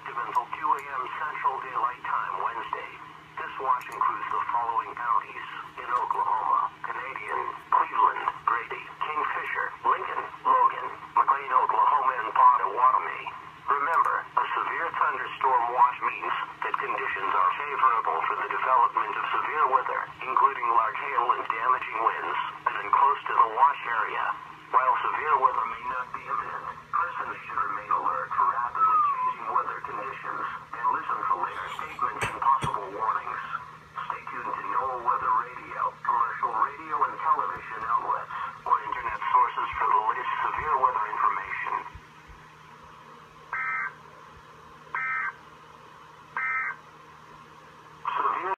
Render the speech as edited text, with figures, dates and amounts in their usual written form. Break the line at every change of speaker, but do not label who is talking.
active until 2 a.m. Central Daylight Time Wednesday. This watch includes the following counties in Oklahoma: Canadian, Cleveland, Grady, Kingfisher, Lincoln, Logan, McLean, Oklahoma, and Pottawatomie. Remember, a severe thunderstorm watch means that conditions are favorable for the development of severe weather, including large hail and damaging winds, and close to the watch area. While severe weather may not be